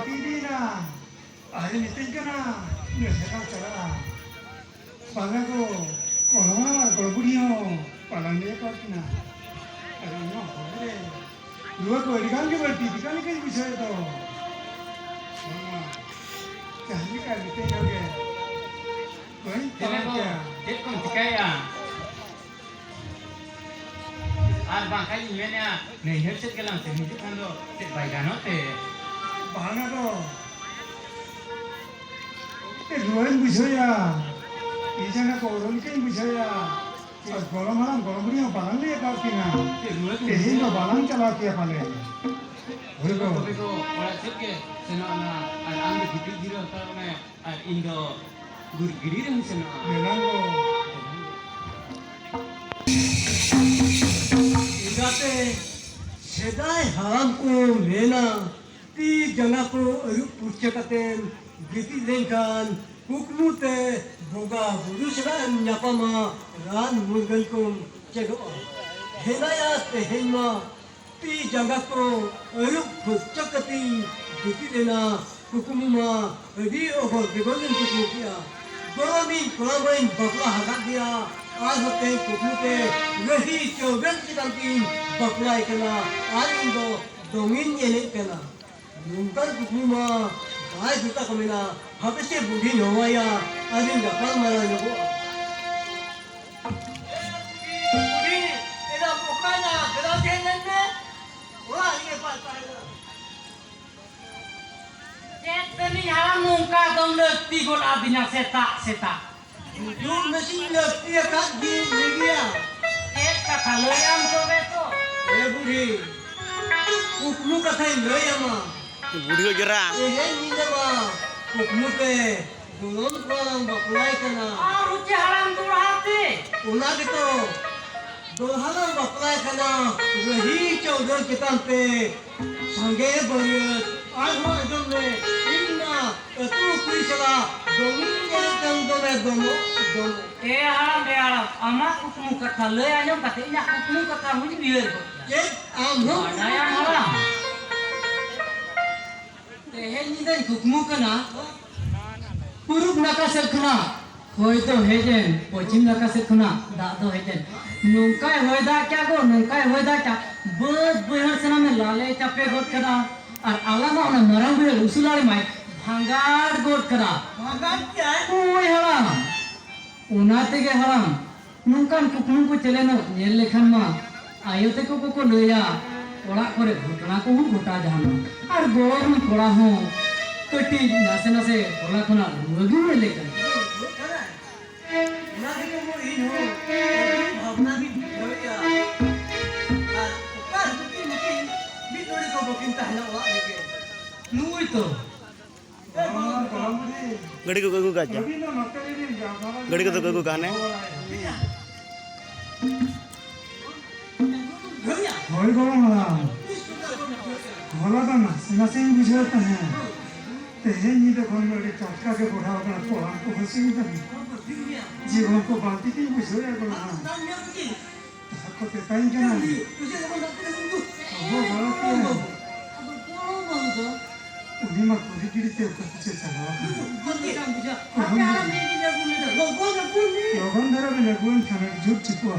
TV na. Ada meeting kana. Nggak cara. Palang ko corona corburio palang dia kena. Ada ni apa? Dua ko ikan ke berarti ikan ke bisa itu. Kami kan meeting lagi. Baik, Tiada ko, tiada ko tikaya. Ar bangkai ini ni ni headset kelang semuju kan do, tiada baik ano te. Bana to. Luar bisa ya. Ijana koron ke bisa ya. Golam punya balang dia kau kena. Ini lo balang cala kia pale. Bego bego, orang cekke, seno ana anda gitu gitu atau mana Indo gurgiri dengan seno. Melango. इलाके सेदाय हाम को लेना ती जना को पुस्तकते गीति लेंकान कुकमुते बोगा बुरुसरा न्यापमा रान मुगल को चेगो हेलाया तेहेमा ती जना को पुस्तकती गीति लेना कुकमुमा री ओहो बेगोलिन कुकमुकिया गोरामीन बकला हगा दिया आज होते कुकमुते वही चौबन की तंतीन बकला इकना आज इनको दोंगिन ये नहीं करना नुंकर कुकमुमा आज जुटा कमिना हमें से बुढ़ी नवाया आज इन जापान मारा लोगो बुढ़ी इधर बुकाना गला देने ने वहाँ ये पास पाएगा Tadi haram muka dong lekti gol abinya seta. Yung mesin lekti kat di media. Kata loyam to beto. बुढ़ी कुकमु कथा लोयमा बुढ़ी हो गिरा ni nama कुकमु पे दुलोन कोlang bakulai kana Ruci haram tu hati. una gitu dohalang bakulai kana rahi chaudhar kitan pe sange bariat alma edom le inna tu kui sala domin ne dono Haram. Amak hukum kata loyam katanya hukum kata mungkin biar. ye amho Ada yang haram. ni dan kukumu kana puruk naka serkuna hoy to hejen pochin naka serkuna da do hejen nungkai hoy da kya go nungkai hoy da kya bod boyar sena me lale chape got kana ar alama ona marang bhe usulale mai bhangar got kana bhagat kya hoy haram ona tege haram nungkan kukumu ko chele no nyel lekhan ma ayo te ko loya ᱚᱲᱟᱜ ᱠᱚᱨᱮ ᱜᱷᱚᱴᱚᱱᱟ ᱠᱚᱦᱚᱸ ᱜᱷᱚᱴᱟᱣ ᱡᱟᱦᱟᱱᱟ ᱟᱨ ᱜᱚᱲᱚᱢ ᱠᱚᱲᱟ ᱦᱚᱸ ᱠᱟᱹᱴᱤᱡ ᱱᱟᱥᱮ ᱱᱟᱥᱮ ᱚᱱᱟ ᱠᱷᱚᱱᱟᱜ ᱨᱩᱣᱟᱹ ᱜᱮ ᱞᱮ ᱠᱟᱱᱟ na gitu mo ino bhavna bi hoya ar ka bukin bi tori ko bukin tahna wa lege nuôi to Golam puri. गड़ी को गगु का जा Tapi na makan ini jangan. गड़ी को तो गगु का ने hoya Hoi golam lah. Golam kan nasi bisa tu है. तेरे नी तो कौन बड़े चटका के बुढ़ा होगा कोलम को हंसी उधर जीवन को बांटी की बुझो या गोलम आपको तो टाइम क्या ना वो गलत है उन्हीं में कोई गिरते हो कुछ चला लोगों ने रहा है लोगों खाने झूठ चिपवा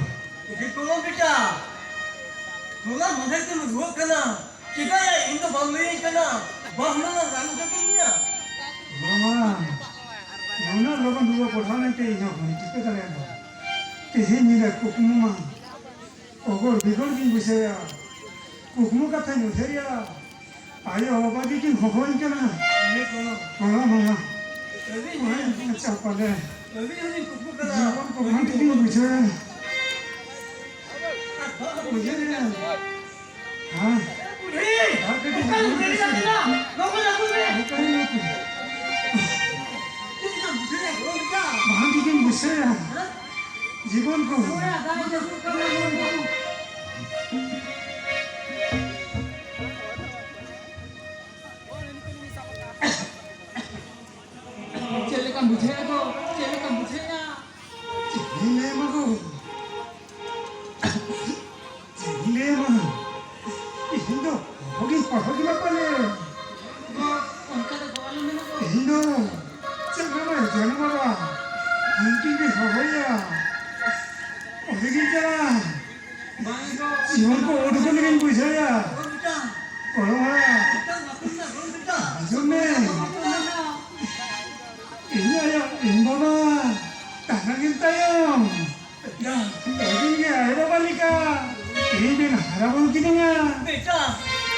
Kalau kita, kalau mana itu luar kena, kita ya Indo Bangladesh kena, bahkan orang kita ni ya. गोलम लोना लोगों दूर पढ़ाने के इन्हें होने कितने करेंगे तेरे नी ले कुकुम मां ओगोर बिगड़ की विषय कुकुम का था मुझे या आये हो बाकी की होने के ना Ini kalau, गोलम मां tapi वही अच्छा पले ini kuku kena, जीवन को बांटी की विषय मुझे नहीं हाँ bukan dari sana, kau nak apa? Ini kan bukan kalau kita, बांटी की विषय जीवन को चले का बुझेगा ले मगो ले मगो इहिंदो होगी पढ़ोगी ना पले Indo, jangan jangan apa, mungkin dia hawaya. Orang kita, siapa kau orang dengan puasa ya? Kalau mana, jomne, ini ayah, ini bapa, tangan kita yang, ini dia ayah balik ka, ini dia harap mungkin ya.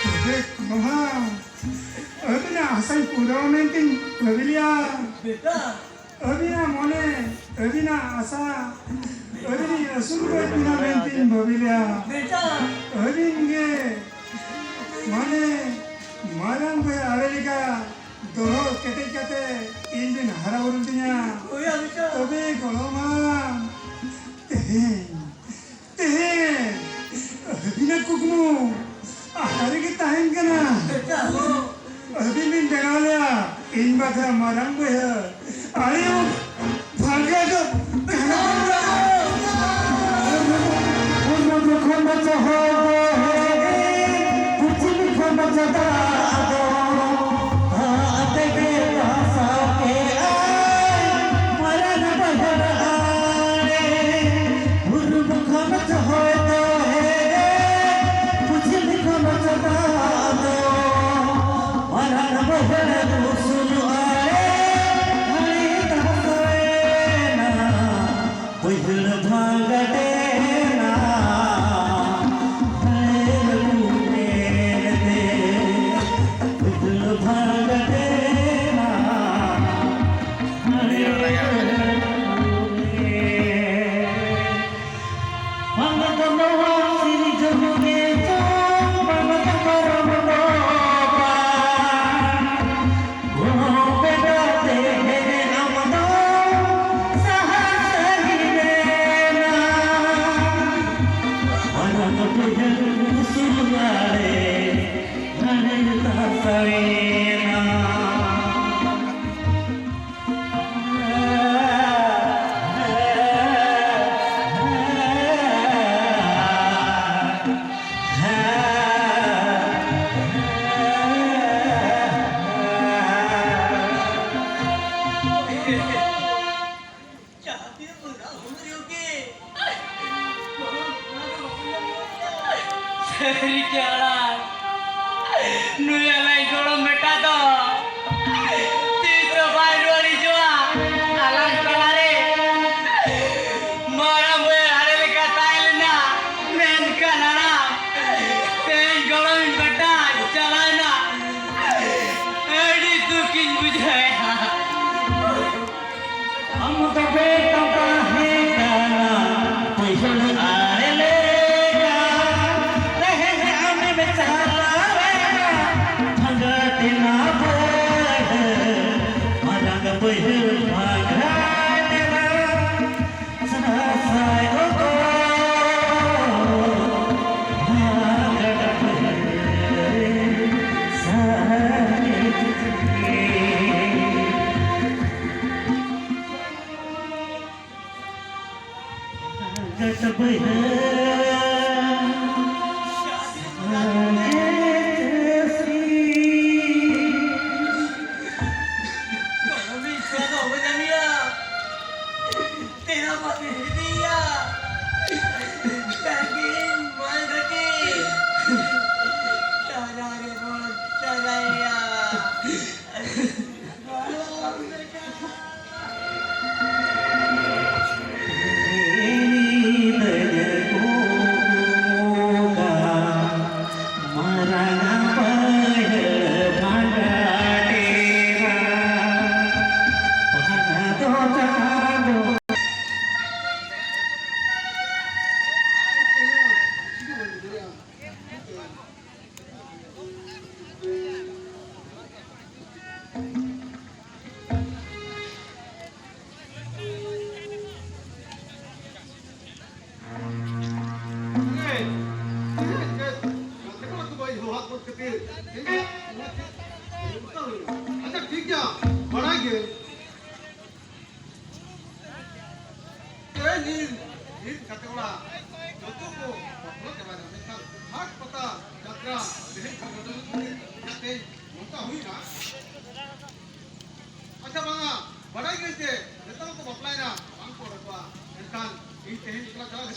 Oke, mahal. Abi na asal pura mentin babilia. Abi na mone, abi na asa, abi ni asul pura mentin babilia. Abi nge, mone, marang ke Amerika, dono kete Indian hara uruntinya. Abi kalau mah, teh, abi na kukmu, hari kita hengkana. अभी भी डरा लिया इन बात है मरंगे है आयो भाग्य तो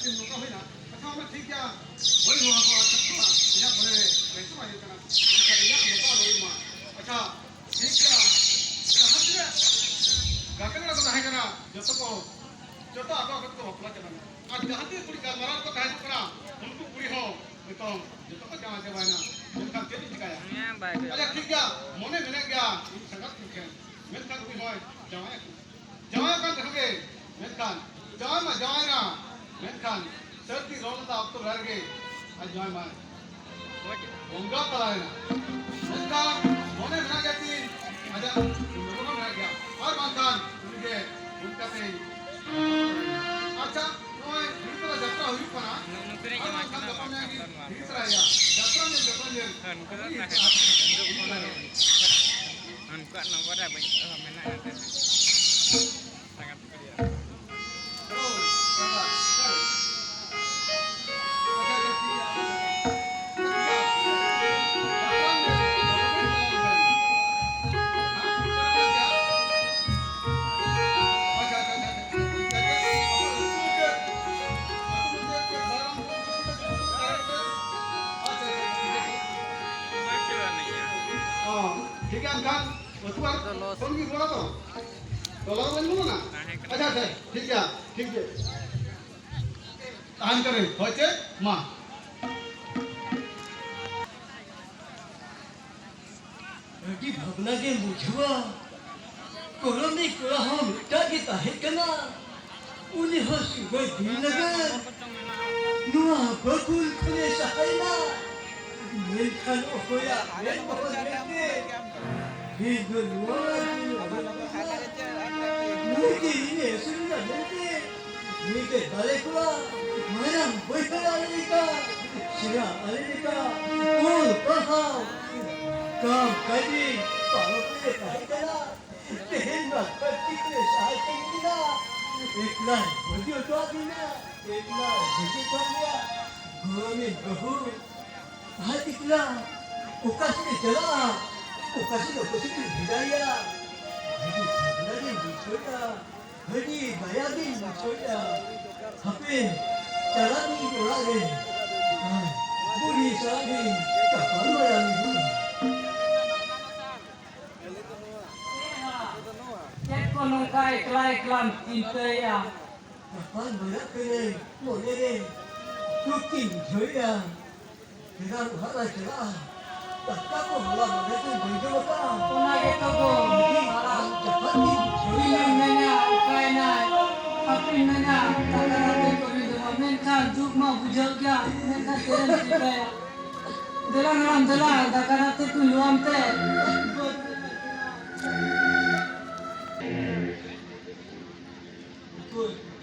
ᱠᱤᱱ ᱱᱚᱝᱠᱟ ᱦᱩᱭᱱᱟ ᱟᱪᱪᱷᱟ ᱚᱱᱟ ᱴᱷᱤᱠ ᱜᱮᱭᱟ ᱦᱳᱭ ᱱᱚᱣᱟ ᱠᱚ ᱟᱪᱪᱷᱟ ᱤᱧᱟᱹᱜ ᱢᱚᱱᱮ ᱵᱮᱝᱠᱚ ᱦᱩᱭᱩᱜ ᱠᱟᱱᱟ ᱮᱱᱠᱷᱟᱱ ᱤᱧᱟᱹᱜ ᱱᱚᱝᱠᱟ ᱦᱩᱭ ᱢᱟ ᱟᱪᱪᱷᱟ ᱴᱷᱤक ᱜᱮᱭᱟ ᱡᱟᱦᱟᱸ ᱛᱤᱱᱟᱹᱜ ᱜᱟᱛᱮ ᱠᱚᱲᱟ ᱠᱚ ᱛᱟᱦᱮᱸ ᱠᱟᱱᱟ ᱡᱚᱛᱚ ᱟᱠᱚ ᱠᱚ ᱵᱟᱯᱞᱟ ᱪᱟᱵᱟᱭᱱᱟ ᱟᱨ ᱡᱟᱦᱟᱸ ᱛᱤᱱᱟᱹᱜ ᱠᱩᱲᱤ ᱜᱟᱞᱢᱟᱨᱟᱣ ᱠᱚ ᱛᱟᱦᱮᱸ ᱠᱟᱱᱟ उनको पूरी हो तो जो तो क्या आते वाला उनका क्या दिखाया अच्छा ठीक है मोने मिले गया इन संगत के मैं का कोई हो जवान का रहोगे मैं का जवान ना मैं का सर की रोल था अब तो रह गए आज जवान मार उनका तला है ना मैं का मोने मिला गया थी अच्छा लोगों को मिला गया और मानकान उनके उनका पे अच्छा नोए बिल्कुल जत्रा हुई पना Nukurin yang macam mana? जत्रा में Angkat nombor dah banyak mana nanti. Sangat clear. ठीक है अंकल उसके बाद कौन की बोला तो डॉलर बन बोला ना अच्छा अच्छा ठीक है तान करे होचे मां अभी भगना के मुझवा कोलोनी कोला हम मिटा के ताहे कना उन्हें हो सुबह दिन लगा नुआ बकुल खुले सहायना मेलखान ओया मेल बहुत लेते हिंदू नुआ मुझे इन्हें सुनना लेते मुझे बाले कोला मरम बैठा लेका शिरा लेका कोल पहाड़ काम करी पालो पे कहना तेरा करती के साथ किया एक लाख वीडियो तो दिना एक लाख वीडियो तो दिया गोमे बहू हाथ इतना उकास के चला उकास के कुछ भी हिदाया हदी लगे छोटा हदी माया भी छोटा हपे चला नहीं उड़ा रे बुरी सारी कपाल माया नहीं Cek nongkai kelam cinta ya. Kapan berat kene, boleh deh. Tukin joya. Dengan hara celah. Takkan kau malah berat tu baju apa? Kona gitu go. Malah cepat ni Ini joya. nanya ukai nai. Tapi nanya takkan ada kau itu. Menkan juk mau bujak ya. Menkan terang cinta ya. Dalam ram dalam takkan ada tu luam teh.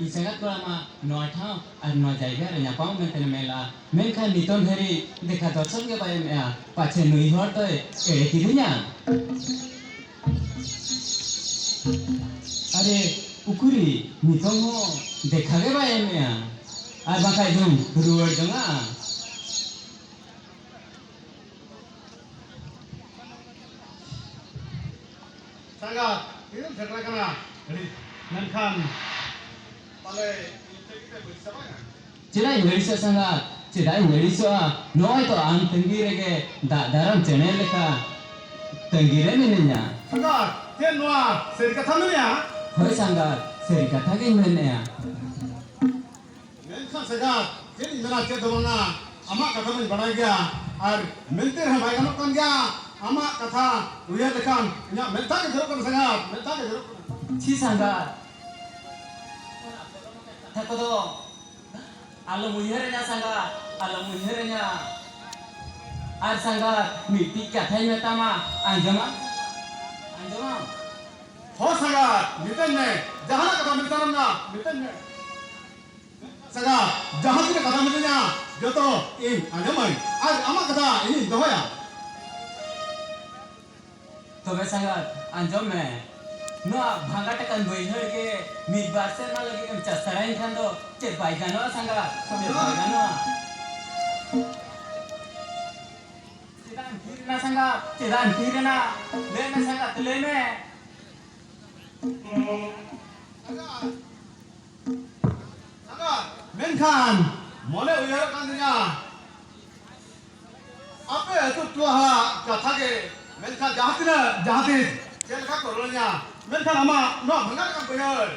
Isangat ko lama noa thao ar noa jaiga re nyapau mentene mela menkan niton heri dekha dotson ke bae mea pache nui hor to ere kirunya are ukuri niton ho dekha ge bae mea ar bakai dum ruar jonga sangat ini झगड़ा करना ननखान पाले इनसे कितने बेचता है Cedai ngeriso sanga cedai ngeriso noai to ang tenggire ke daram chene leka tenggire menenya sangat ये नोआ सेर कथा में या hoi sanga seri kata ke menenya ननखान संgat ये इंद्रा के दबंगा अमा कथा में बढ़ा गया और मिलते रहे भाई का कौन गया अमा कथा उया देखान या मिलता के जरूर कर संgat मिलता के जरूर si sanga takodo alo muhernya sanga alo muhernya ar sanga miti kathai metama anjama हो संgat मिलन में जहाँ कथा मिलता रहना मिलन में संgat जहाँ की कथा मिलना जो तो इन अंजमाई आज अमा कथा इन दोया tobe sangat anjom me no bhanga tekan boihar ke mid barsen ma lagi em chasarai khan do che bai gano sanga che bai gano cedan kirna sanga cedan kirna le me sanga tle me संgat Menkan, mulai ujar kandinya. Apa itu tua kata ke? Menkan jahatin, jelka korolnya. Menkan ama, no, mengan kan benar.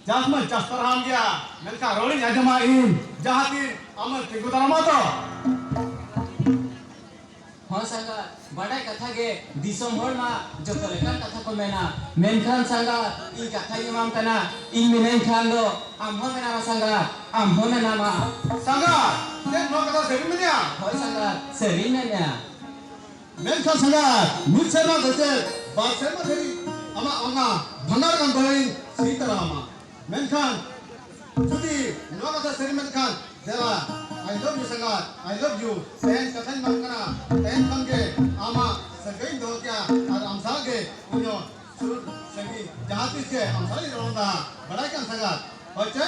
Jasman jasparam dia, menkan rolling aja main, jahatin, ama tinggal nama tu. हाँ संगा बड़ा कथा के दिसम whole मा जो collector कथा को मेना मेनखान संगा इन कथा ये माम तना इन मेनखान दो आम हो मेना संगा आम हो मेना मा Sangga, dia no kata sering mana? हो संगा सरी मेना Menkan sangga, mutsema kata, bahasa tadi, ama anga bhangar kan balain sita ama. Menkan, jadi no kata sering menkan, jela, I love you sangga, I love you. Ten kata ni mana? Ten kan ke, ama segain do kya, ada amsal ke, punya surut segi jahatis ke, amsal ini orang dah, badai kan sangga, baca?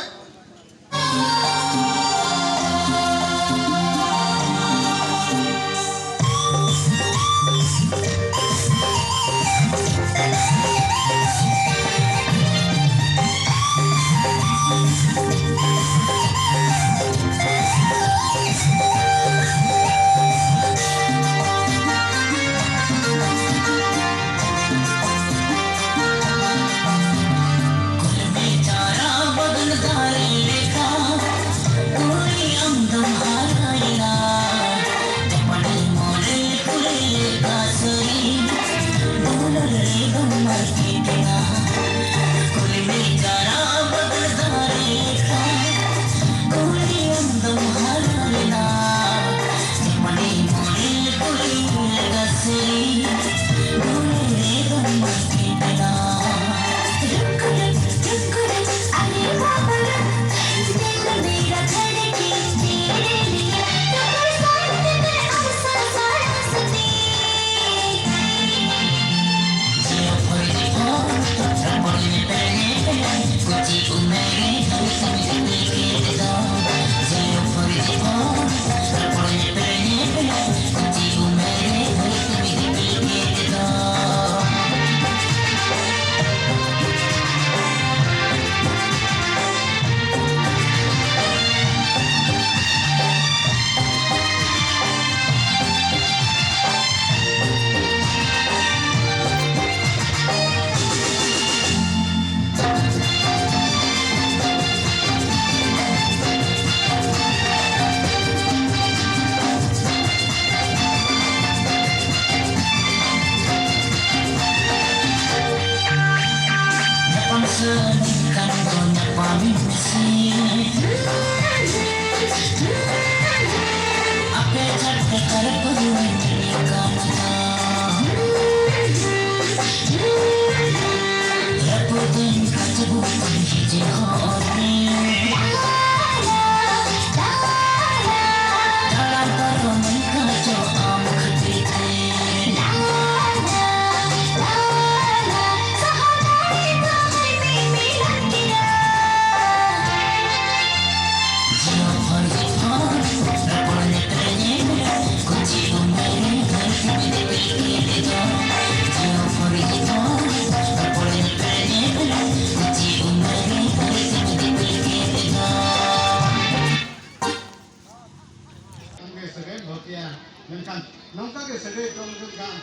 Menkan, nongka ke sebagai pemerintahan.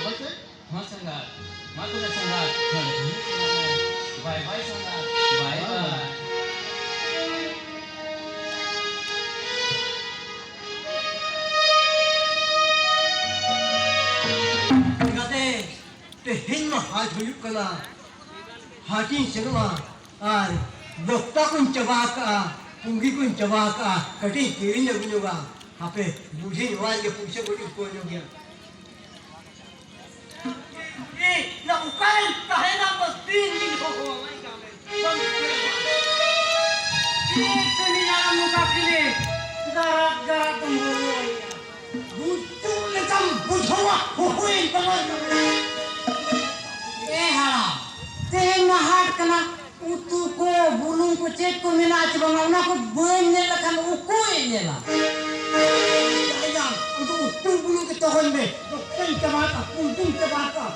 Baca? हाँ संगा मा तो संगा bye bye संगा bye bye Kate, tehin mah hajuyuk kena, hakin senama, dokter kun cebaka, punggi kun cebaka, kati kirin je punya hape, budi wal je punya budi punya dia. ना उकाल काहे ना मस्ती नहीं हो भाई कामे तो नहीं ना मुका किले गरक गरक तुम बोलो बुद्धू ने कम बुझवा होई तमा ए हाड़ा ते महाट कना उतु को बुलुं को चेक को मिला के बनाना को बन ने लखन उको ने ला या उतु उतु बुलुं के तोहन में तो कई टमाटा कुंटुम टमाटा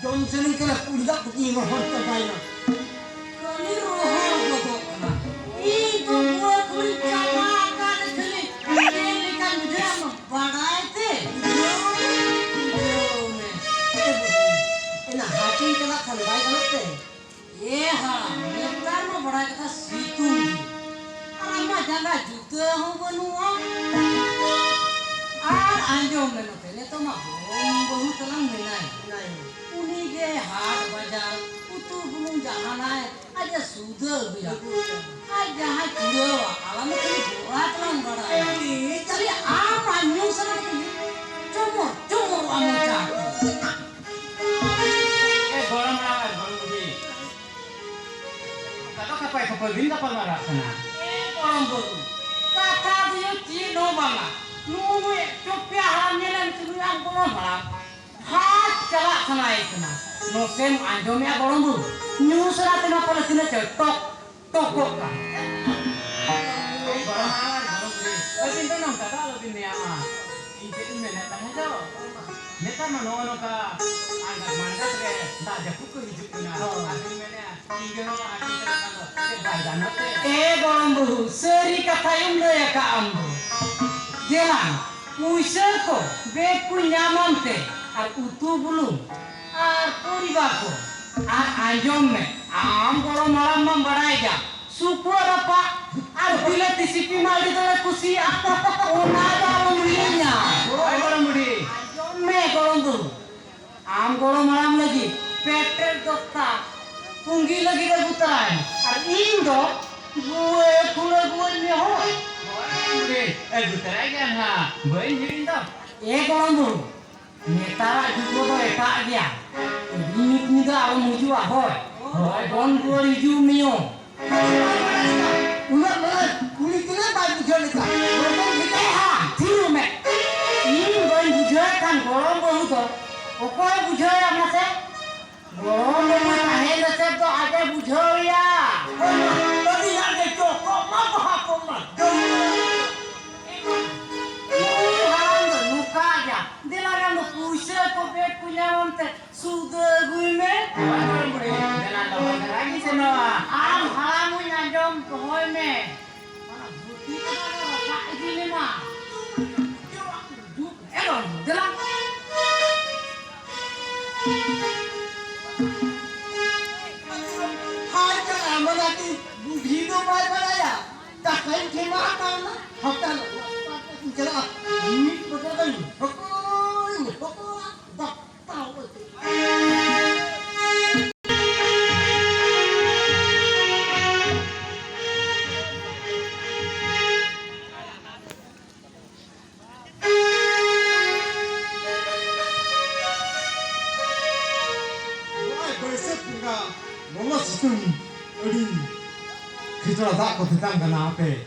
Johnson ke la pudak pergi mahal terbaik. Kali roh bodoh. Ini Packing kena kan baik kan te. Ha, netar mah bada kata situ. Arama jaga juta ho banua. Anjom meno te ne to mah bahu telang menai. Uni ge hat bajar utu bulung jahanai aja sudah biar. Aja hai kudo alam ke borat lang bada. Jadi apa nyung sana ke? Coba amu cak. Golam rawat, golam budi. Kata kapai kapal bin kapal marah sana. Golam buru. Kata dia cino bala. Nunggu copia halamnya dan sebelah golam bala. Hat celak sana itu na. Nokem anjomnya golam buru. Nyusra tena pada sini cetok tokok lah. Golam rawat, golam budi. Lebih tenang kata lebih niama. Ini mana tanya jauh. Neta manono ka angkat mandat re tak japu ke hidup kuna. Aduh mana tinggal hati terkalo. Badan nate. Golam buru. Seri kata yang dia ka ambu. Jelang. Puisar ko. Beku nyaman te. Ar utu bulung. Ar puriba ko. Ar anjom me. Am golam malam membarai ja. Suku apa? Ar bila tisipi mal di dalam kusi. Ona dalam linya. Hai golam budi. Me golam buru. Am golam malam lagi. Petrol dokta. Punggi lagi rebutan. Ar indo. Gue kule ni ho. Golam budi. Butar aja ha. Bayi hirin dah. Golam buru. Netara juga boy tak dia. Ini dah alam muju ahoy. Hoy bon gori ju mio. Ulat ulat kulit kena baik bukan kita. Ha, thiru me. Ini boy bujar kan golam buru tu. Okoi bujar apa se? Golam buru kahe nasib tu ada bujar ya. Tadi ada cokok apa hakomat. Sudah gue me. Golam budi. Jangan tahu lagi semua. Am halamu nyajom kohoi me. Mana bukti ada rasa ini mah. Dong, jalan. Hai jangan mengerti hidup mana ya. Tak kain cuma apa na? Hotel. Jalan. Ini betul kan? Pokok. Tak tahu. Mama sistem adi kita dak ko tetang kana ape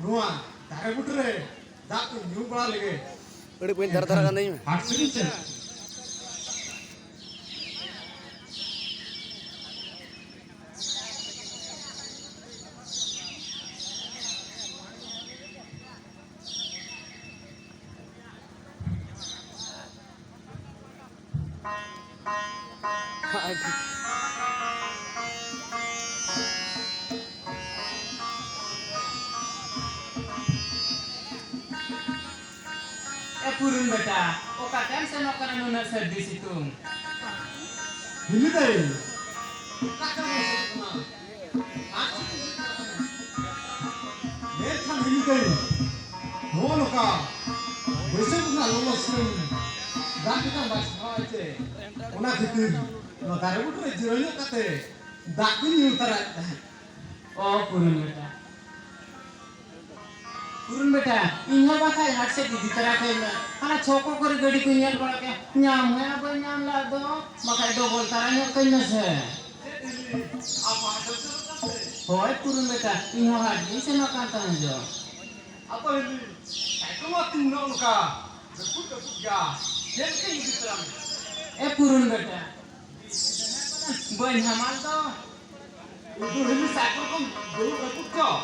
nua tare butre dak ko new bala lege Udah punya darah kan tadi. hat sini Purun beta. Oka kan senok kana nuna serdi situng. ini deh mereka ini deh no ka besok na lolo sistem dak kita bahas aja ona khitir no tare butre jironya kate dak ko new tara Oh purun beta. Purun beta. Ingat bakai hat se di तरह के ana choko kore gadi ko nyal bala ke nyam hai apa nyam la do bakai do bol taranya kena se. Hoy purun beta. Ingat hat ni se makan tanjo. apa ini kayak waktu no ka dekut ya jadi ini terang Purun beta. Boy hamal do. itu ini sakit kan dulu dekut kok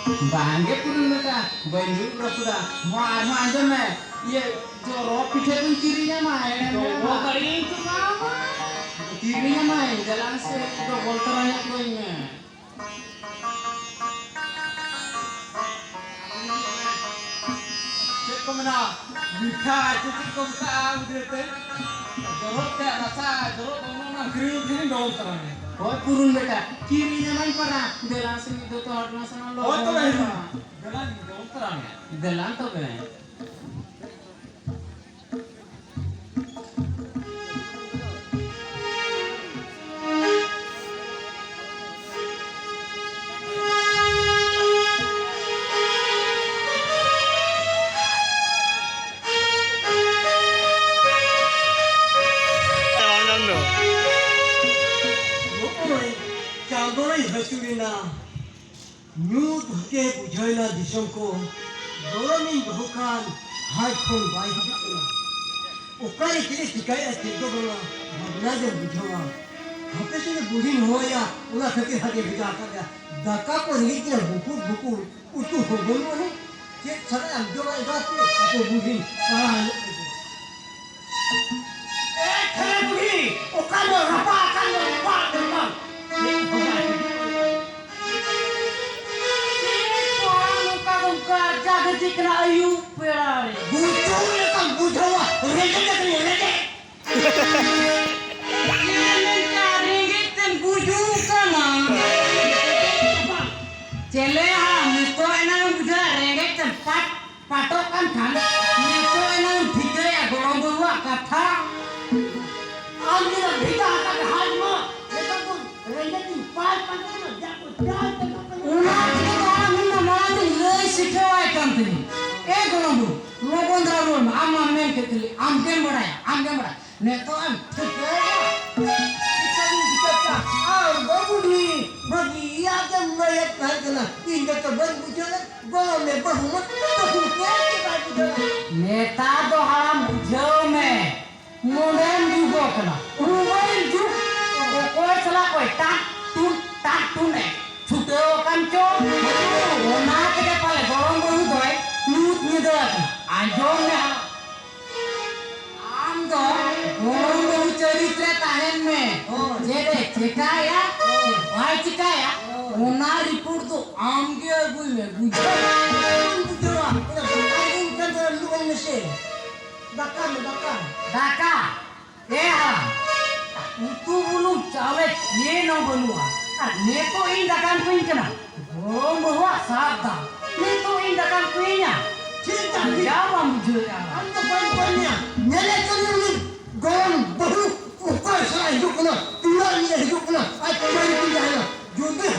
Bangge purun beta. Boy dulu rakuda. Mau aja me. Ye jorok piche pun kirinya mah. Jorok kali itu nama. Kirinya mah jalan se do bol taranya koinya. cek kemana Mika cuci kau buka udah teh jorok teh rasa jorok ngomong kiri kiri dong terang. Oh, purun beta. Kiri namanya para. Delan sini itu tuh hot nasional lo. Oh, tuh ini. Jalan dong terang ya. Delan tuh bene. Oi, jangan hasilnya. New ke bujaila disomko. Dorami bukan hardphone baik itu. Okai kiri tikai itu bola. Magna bujawa. Apa sih burin hoya? Ulah kaki hati bicara ya. Daka ko ni buku utuh bolu ni. Cek cara ambil itu aku burin. Kalian begini, okan apa akan lupa teman? Jaga kena ayu perare. Butuh ya kan butuh wah, rejek ni rejek. Jangan cari gitu bujukan Cele ha, nito enang buja regek tempat patokan kan. Nito enang bidai agolong gua kata. Ambil bida akan hajma. Kita pun rejek ni pas patokan jatuh jatuh. Ulah kita orang minta malah tu lei sikawai kan tu. Golong gua, logon dragon, am men keteli, am kem beraya. Nito am bagi ia akan melihat kena hingga terbang bujalan golong lebar rumah tak kita Neta do haram bujau me, modern juga kena. Rumahin juk, koi salah koi tak tun Sudah kan cok, ona kita pale golong baru doi, lut ni doi. Anjong me, am do golong baru cerita tahan me. Jadi cikaya, baik cikaya, ona report tu am ke gue me bujau. Daka, itu belum cawe ye no belua. Neko indakan kuinkana. Bahwa sabda. Neko indakan kuinya. Cinta Jawab bujur. anda banyak nyala kami gong baru upah saya hidup kena tulang dia hidup kena aku baru tinggal